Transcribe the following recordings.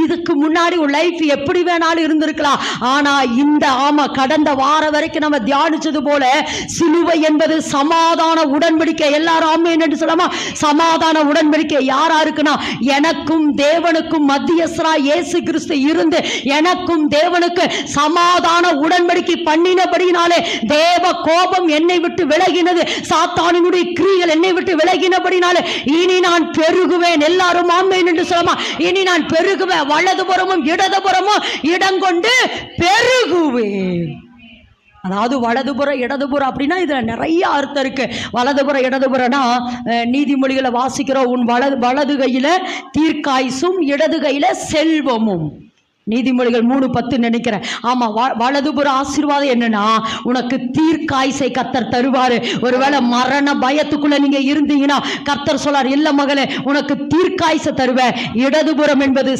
இதுக்கு முன்னாடி ஒரு லைஃப் எப்படி வேணாலும் இருந்திருக்கலாம். ஆனா இந்த கடந்த வார வரைக்கும் நம்ம தியானிச்சது போல சிலுவை என்பது சமாதான உடன்படிக்கை. எல்லாரும் ஆமென் என்று சொல்லாமா? சமாதான உடன்படிக்கை யாரா இருக்குன்னா, எனக்கும் தேவனுக்கும் மத்தியஸ்தராய் இயேசு கிறிஸ்து இருந்து எனக்கும் தேவனுக்கு சமாதான உடன்படிக்கை பண்ணினபடினாலே தேவ கோபம் என்னை விட்டு விலகினது, சாத்தானினுடைய கிரியைகள் என்னை விட்டு விலகினபடினாலே இனி நான் பெருகுவேன். எல்லாரும் ஆமென் என்று சொல்லாமா? இனி நான் பெருகுவேன், வலதுபுறமும் இடதுபுறமும் இடங்கொண்டு பெருகுவேன். அதாவது வலதுபுற இடதுபுறம் அப்படின்னா இதுல நிறைய அர்த்தம் இருக்கு. வலதுபுற இடதுபுறம்னா நீதிமொழிகளை வாசிக்கிறோம், உன் வலது கையில தீர்க்காயுசும் இடது கையில செல்வமும். நீதிமொழிகள் 3:10 நினைக்கிறேன். ஆமா, வலதுபுற ஆசீர்வாதம் என்னன்னா, உனக்கு தீர்க்காயுசை கர்த்தர் தருவாரு. ஒருவேளை மரண பயத்துக்குள்ள நீங்க இருந்தீங்கன்னா கர்த்தர் சொல்றார், இல்ல மகளே உனக்கு தீர்க்காயுசை தருவேன். இடதுபுறம் என்பது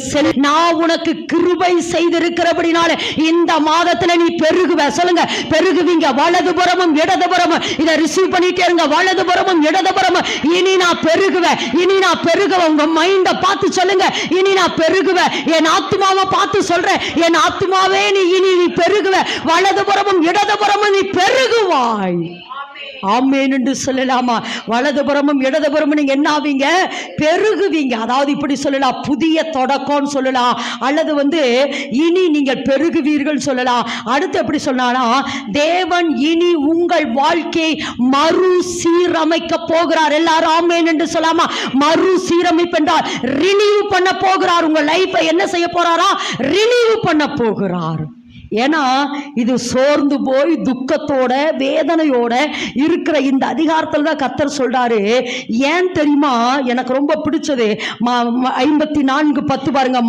நான் உனக்கு கிருபை செய்திருக்கிறபடினால இந்த மாதத்துல நீ பெருகுவ. சொல்லுங்க, பெருகுவீங்க. வலதுபுறமும் இடதுபுறமும் இதை ரிசீவ் பண்ணிட்டே இருங்க. வலதுபுறமும் இடதுபுறமும் இனி நான் பெருகுவேன், இனி நான் பெருகுவேன். உங்க மைண்ட பார்த்து சொல்லுங்க, இனி நான் பெருகுவேன். என் ஆத்மாவை பார்த்து சொல்றேன், என் ஆத்மாவே நீ இனி நீ பெருகுவ. வலதுபுறமும் இடதுபுறமும் நீ பெருகுவாய். ஆமென் என்று சொல்லலாமா? வலதுபுறமும் இடதுபுறமும் நீங்க என்ன ஆவீங்க? பெருகுவீங்க. அதாவது இப்படி சொல்லலாம், புதிய தொடக்கம்னு சொல்லலாம், அல்லது இனி நீங்கள் பெருகுவீர்கள் சொல்லலாம். அடுத்து எப்படி சொன்னாலும், தேவன் இனி உங்கள் வாழ்க்கையை மறுசீரமைக்க போகிறார். எல்லாரும் ஆமென் என்று சொல்லாமா? மறுசீரமைப்பு என்றால் ரினியூ பண்ண போகிறார். உங்க லைஃபை என்ன செய்ய போறாரா? ரினியூ பண்ண போகிறார். ஏன்னா இது சோர்ந்து போய் துக்கத்தோட வேதனையோட இருக்கிற இந்த அதிகாரத்தில் தான் கர்த்தர் சொல்றாரு. ஏன் தெரியுமா? எனக்கு ரொம்ப பிடிச்சது 54:10 பாருங்க.